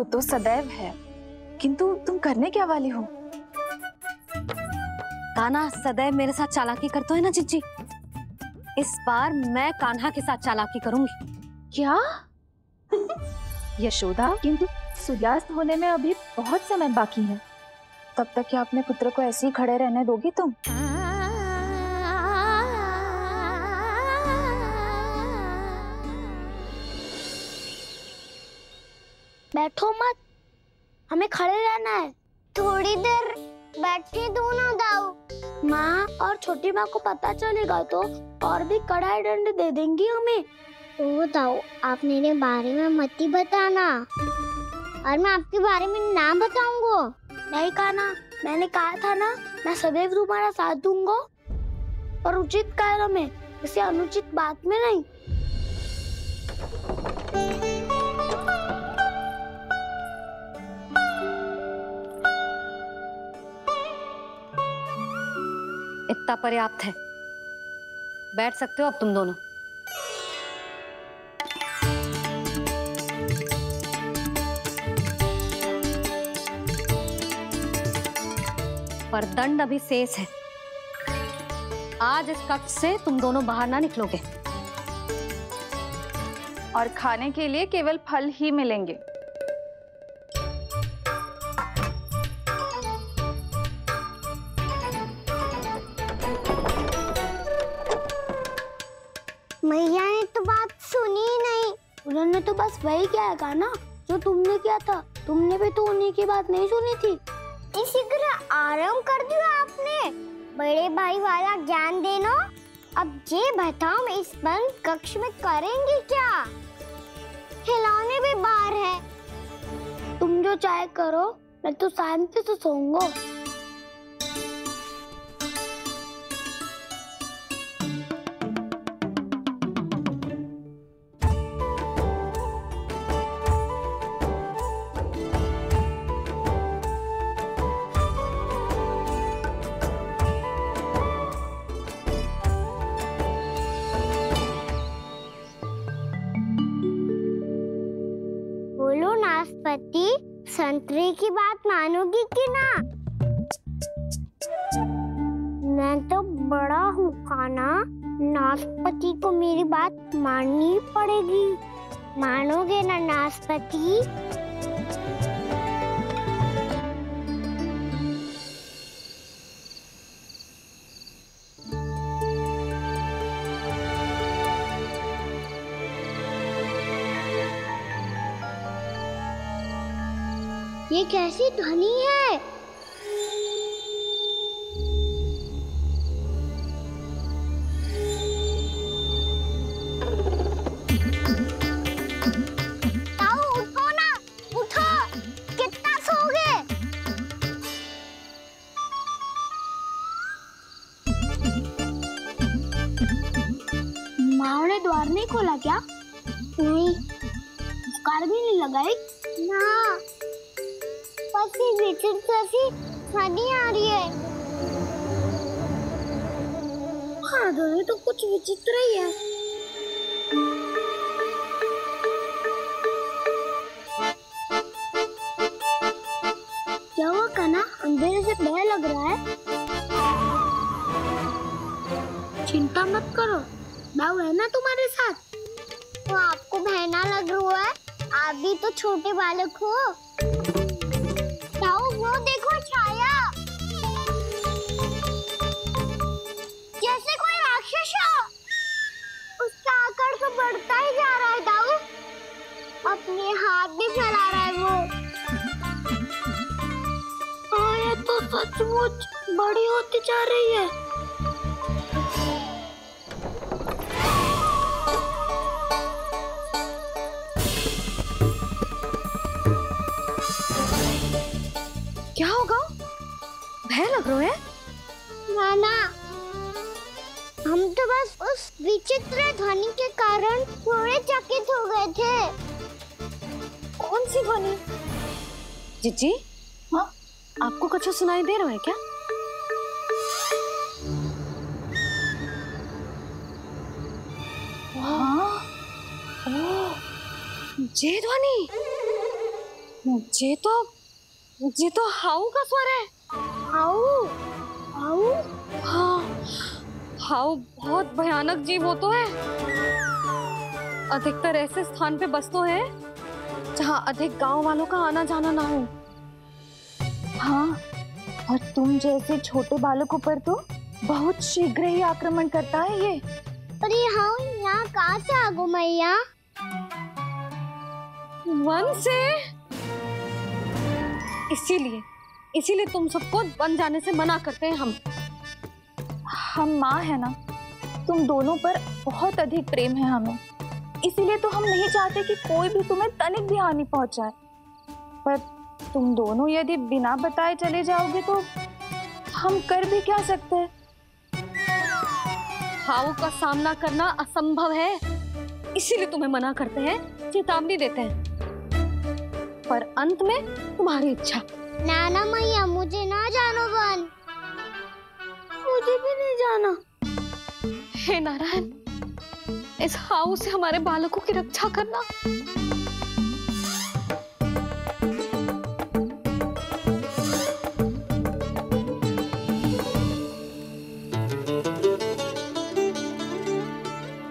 वो तो सदैव है, किंतु तुम करने क्या वाली हो? कान्हा सदैव मेरे साथ चालाकी करता है ना जीजी, इस बार मैं कान्हा के साथ चालाकी करूंगी। क्या? यशोदा, किंतु सूर्यास्त होने में अभी बहुत समय बाकी है, तब तक क्या अपने पुत्र को ऐसे ही खड़े रहने दोगी तुम? बैठो मत, हमें खड़े रहना है। थोड़ी देर बैठे दो ना दाऊ। माँ और छोटी माँ को पता चलेगा तो और भी कड़ा दंड दे देंगी हमें। ओ दाऊ, आप मेरे बारे में मत ही बताना, और मैं आपके बारे में ना बताऊंगा। नहीं कान्हा, मैंने कहा था ना, मैं सदैव तुम्हारा साथ दूंगा, और उचित कार्य में, किसी अनुचित बात में नहीं। इतना पर्याप्त है, बैठ सकते हो अब तुम दोनों। पर दंड अभी शेष है। आज इस कक्ष से तुम दोनों बाहर ना निकलोगे, और खाने के लिए केवल फल ही मिलेंगे। मैया ने तो बात सुनी ही नहीं। उन्होंने तो बस वही किया ना जो तुमने किया था। तुमने भी तो उन्हीं की बात नहीं सुनी थी। इसी तरह आराम कर दिया आपने। बड़े भाई वाला ज्ञान देना। अब ये बताओ, मैं इस बंद कक्ष में करेंगे क्या? खिलौने भी बाहर है। तुम जो चाहे करो, मैं तो शांति से सोऊंगा। बोलो नाशपाती, संतरे की बात मानोगी कि ना? मैं तो बड़ा हूँ कान्हा, नाशपाती को मेरी बात माननी पड़ेगी। मानोगे ना नाशपाती? ये कैसी ध्वनि है? ताऊ उठो ना, उठो, कितना सोओगे? माँ ने द्वार नहीं खोला क्या? नहीं। कार भी नहीं लगाई? ना। विचित्र ध्वनि आ रही है। हाँ, ध्वनि तो कुछ विचित्र ही है। क्या हुआ कान्हा, अंधेरे से डर लग रहा है? चिंता मत करो, दाऊ है ना तुम्हारे साथ। तो आपको बहना लग रहा है? आप भी तो छोटे बालक हो। वो देखो छाया, जैसे कोई राक्षस हो। उसका आकार तो बढ़ता ही जा रहा है दाऊ। अपने हाथ भी फैला रहा है वो। हाँ, ये तो सचमुच बड़ी होती जा रही है। क्या होगा? भय लग रहा है? नाना, हम तो बस उस विचित्र ध्वनि के कारण थोड़े चकित हो गए थे। कौन सी ध्वनि? जीजी, हाँ, आपको कुछ सुनाई दे रहा है क्या? हाँ, ओह, ये ध्वनि। ये तो हाउ का स्वर है। हाउ हाउ हाँ, हाउ बहुत भयानक जीव हो तो है। अधिकतर ऐसे स्थान पे बसते हैं जहाँ अधिक गांव वालों का आना जाना ना हो। हाँ, और तुम जैसे छोटे बालकों पर तो बहुत शीघ्र ही आक्रमण करता है ये। पर ये हाउ यहाँ कहाँ से आ गो मैया? वन से। इसीलिए तुम सबको वन जाने से मना करते हैं हम माँ है ना, तुम दोनों पर बहुत अधिक प्रेम है हमें, इसीलिए तो हम नहीं चाहते कि कोई भी तुम्हें तनिक भी हानि पहुंचाए। पर तुम दोनों यदि बिना बताए चले जाओगे तो हम कर भी क्या सकते हैं? हाउ का सामना करना असंभव है, इसीलिए तुम्हें मना करते हैं, चेतावनी देते हैं। पर अंत में तुम्हारी इच्छा। नाना मैया मुझे ना जानो वन, मुझे भी नहीं जाना। हे नारायण, इस हाउ से हमारे बालकों की रक्षा करना।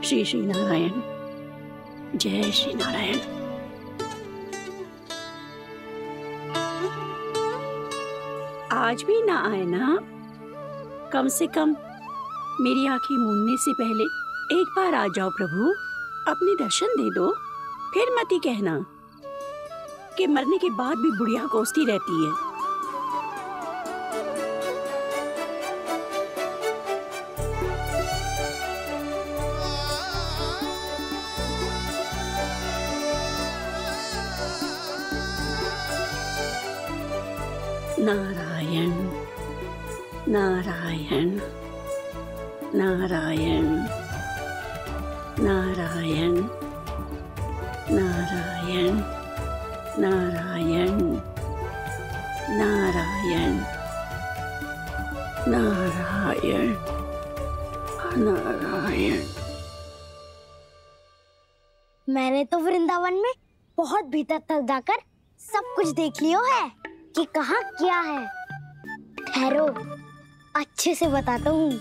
श्री श्री नारायण, जय श्री नारायण। आज भी ना आए ना? कम से कम मेरी आंखें मूंदने से पहले एक बार आ जाओ प्रभु, अपने दर्शन दे दो। फिर मत ही कहना कि मरने के बाद भी बुढ़िया कोसती रहती है। नारायण नारायण नारायण नारायण नारायण नारायण नारायण नारायण नारायण। मैंने तो वृंदावन में बहुत भीतर तक जाकर सब कुछ देख लियो है कि कहाँ क्या है। ठहरो, अच्छे से बताता हूँ।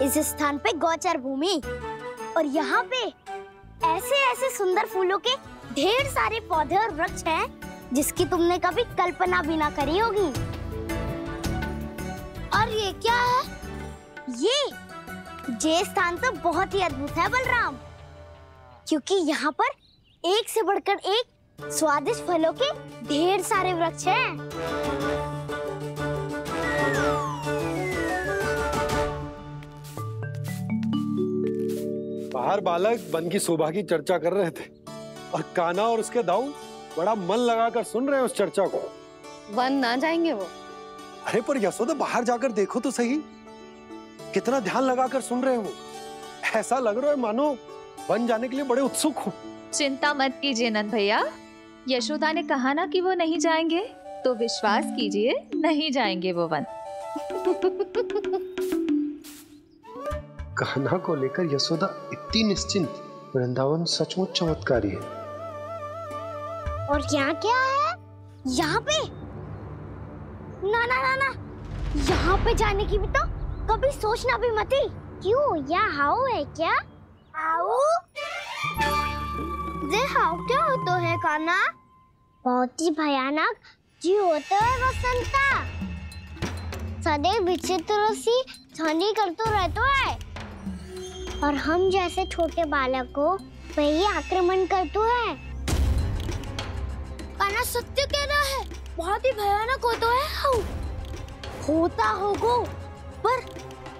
इस स्थान पे गौचर भूमि और यहाँ पे ऐसे ऐसे सुंदर फूलों के ढेर सारे पौधे और वृक्ष हैं जिसकी तुमने कभी कल्पना भी ना करी होगी। और ये क्या है? ये स्थान तो बहुत ही अद्भुत है बलराम, क्योंकि यहाँ पर एक से बढ़कर एक स्वादिष्ट फलों के ढेर सारे वृक्ष हैं। बाहर बालक वन की शोभा की चर्चा कर रहे थे और कान्हा और उसके दाऊ बड़ा मन लगाकर सुन रहे हैं उस चर्चा को। वन ना जाएंगे वो? अरे पर यशोदा, बाहर जाकर देखो तो सही, कितना ध्यान लगाकर सुन रहे हो। ऐसा लग रहा है मानो वन जाने के लिए बड़े उत्सुक हो। चिंता मत कीजिए नंद भैया, यशोदा ने कहा ना कि वो नहीं जाएंगे, तो विश्वास कीजिए नहीं जाएंगे वो वन। कान्हा को लेकर यशोदा इतनी निश्चिंत, वृंदावन सचमुच चमत्कारी है। और यहाँ क्या है? यहाँ पे ना ना ना ना, यहाँ पे जाने की भी तो कभी सोचना भी मत ही। क्यों, यहाँ हाउ है क्या? हाउ? ये हाउ क्या होता है कान्हा? बहुत ही भयानक जी होता है वसंता, सदैव विचित्र सी ध्वनि करते रहता है और हम जैसे छोटे बालक को वही आक्रमण करते हैं। कान्हा सत्य कह रहा है, बहुत ही भयानक होता है हाउ। होता होगा, पर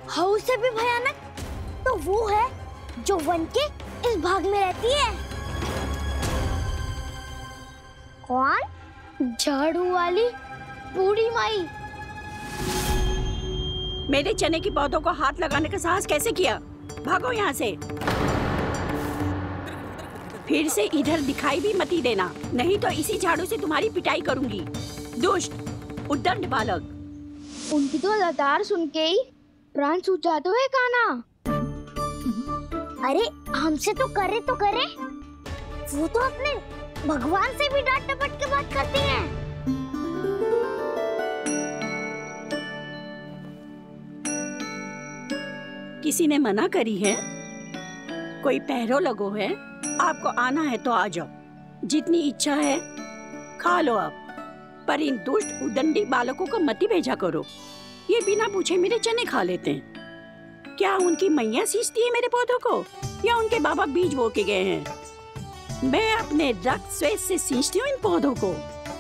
हाउ से भी भयानक तो वो है जो वन के इस भाग में रहती है। कौन? झाड़ू वाली बूढ़ी माई। मेरे चने की पौधों को हाथ लगाने का साहस कैसे किया? भागो यहाँ से। फिर से इधर दिखाई भी मत देना, नहीं तो इसी झाड़ू से तुम्हारी पिटाई करूंगी। दुष्ट, उद्दंड बालक। उनकी तो लतार सुन के ही प्राण छूट जाते हुए कान्हा। अरे हमसे तो करे वो तो अपने भगवान से भी डांट डपट के बात करती हैं। किसी ने मना करी है? कोई पहरो लगो है? आपको आना है तो आ जाओ, जितनी इच्छा है खा लो आप, पर इन दुष्ट उदंडी बालकों को मत भेजा करो। ये बिना पूछे मेरे चने खा लेते हैं। क्या उनकी मैया सींचती है मेरे पौधों को, या उनके बाबा बीज बो के गए हैं? मैं अपने रक्त स्वेद से सींचती हूँ इन पौधों को,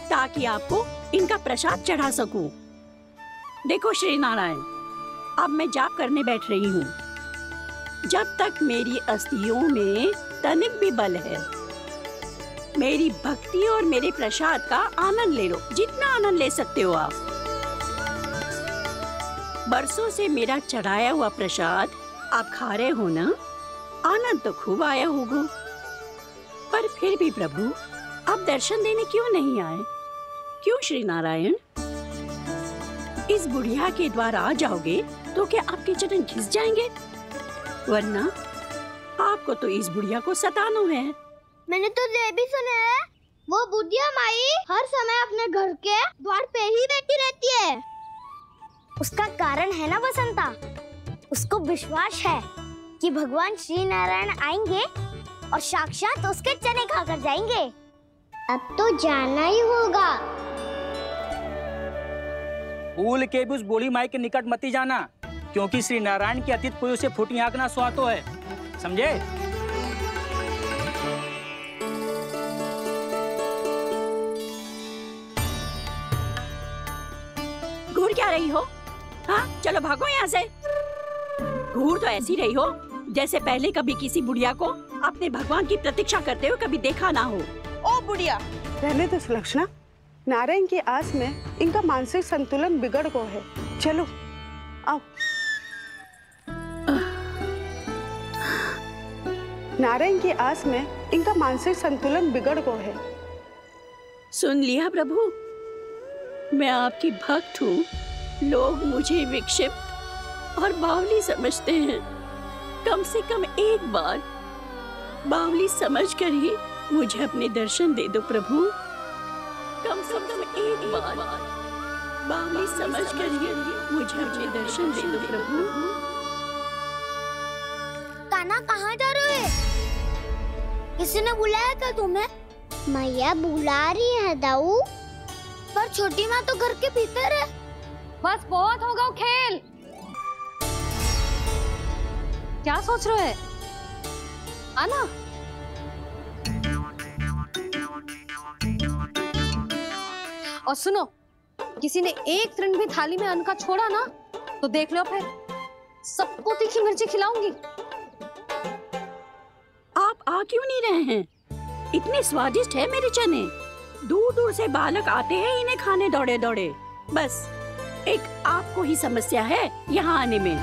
ताकि आपको इनका प्रसाद चढ़ा सकूं। देखो श्री नारायण, अब मैं जाप करने बैठ रही हूँ। जब तक मेरी अस्थियों में तनिक भी बल है, मेरी भक्ति और मेरे प्रसाद का आनंद ले लो, जितना आनंद ले सकते हो आप। बरसों से मेरा चढ़ाया हुआ प्रसाद आप खा रहे हो ना, आनंद तो खूब आया होगा। पर फिर भी प्रभु आप दर्शन देने क्यों नहीं आए? क्यों श्री नारायण? इस बुढ़िया के द्वार आ जाओगे तो क्या आपके चरण घिस जाएंगे? वरना आपको तो इस बुढ़िया को सताना है। मैंने तो ये भी सुना है, वो बुढ़िया माई हर समय अपने घर के द्वार पे ही बैठी रहती है। उसका कारण है ना बसंता, उसको विश्वास है कि भगवान श्री नारायण आएंगे और साक्षात उसके चने खाकर जाएंगे। अब तो जाना ही होगा। भूल के भी उस बूढ़ी माई के निकट मत जाना, क्योंकि श्री नारायण की अतीत पुरुष से फूटी आंख ना सुहातो है, समझे? घूर क्या रही हो? हाँ, चलो भागो यहाँ से। घूर तो ऐसी रही हो जैसे पहले कभी किसी बुढ़िया को अपने भगवान की प्रतीक्षा करते हुए कभी देखा ना हो। ओ बुढ़िया, रहने दो सुलक्षणा। नारायण की आस में इनका मानसिक संतुलन बिगड़ गया है। चलो आओ। नारायण की आस में इनका मानसिक संतुलन बिगड़ गया है। सुन लिया प्रभु, मैं आपकी भक्त हूँ। लोग मुझे विक्षिप्त और बावली समझते हैं। कम से कम एक बार बावली समझकर ही मुझे अपने दर्शन दे दो प्रभु। कम से कम एक बार बावली समझकर ही मुझे अपने दर्शन दे दो प्रभु। कान्हा कहाँ जा रहे हो? किसी ने बुलाया क्या तुम्हें? मैया बुला रही है दाऊ, पर छोटी माँ तो घर के भीतर है। बस बहुत होगा खेल। क्या सोच रहे हैं? आना। और सुनो, किसी ने एक तृण भी थाली में अन्न का छोड़ा ना, तो देख लो फिर सबको तीखी मिर्ची खिलाऊंगी। आप आ क्यों नहीं रहे हैं? इतने स्वादिष्ट है मेरे चने। दूर दूर से बालक आते हैं इन्हें खाने दौड़े दौड़े। बस एक आपको ही समस्या है यहाँ आने में।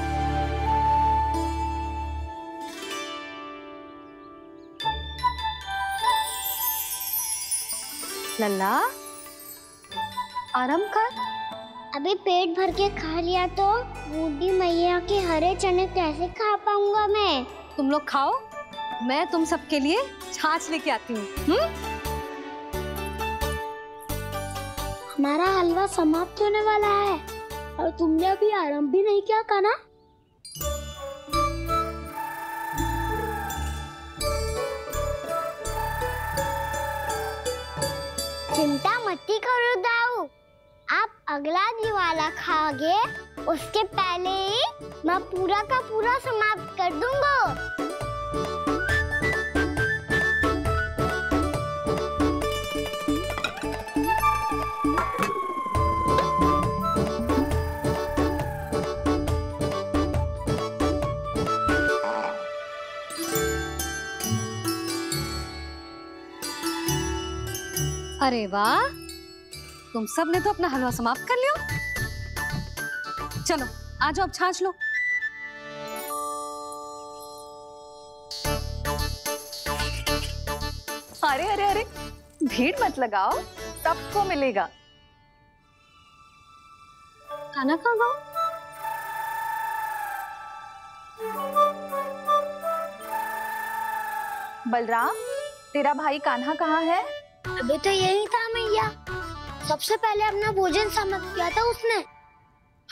लल्ला, आराम कर। अभी पेट भर के खा लिया तो बूढ़ी मैया के हरे चने कैसे खा पाऊंगा मैं? तुम लोग खाओ, मैं तुम सबके लिए छाछ लेके आती हूँ। हमारा हलवा समाप्त होने वाला है और तुमने अभी आराम भी नहीं किया कान्हा। चिंता मत करो दाऊ, आप अगला दिवाला खाओगे उसके पहले ही मैं पूरा का पूरा समाप्त कर दूंगा। अरे वाह, तुम सब ने तो अपना हलवा समाप्त कर लिया। चलो आ जाओ, अब छाछ लो। अरे अरे अरे, भीड़ मत लगाओ, सबको मिलेगा। खाना कहाँ गया? बलराम, तेरा भाई कान्हा कहाँ है? अभी तो यही था मैया। सबसे पहले अपना भोजन समाप्त किया था उसने।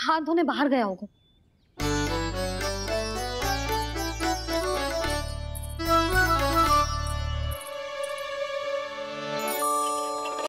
हाथ धोने बाहर गया होगा।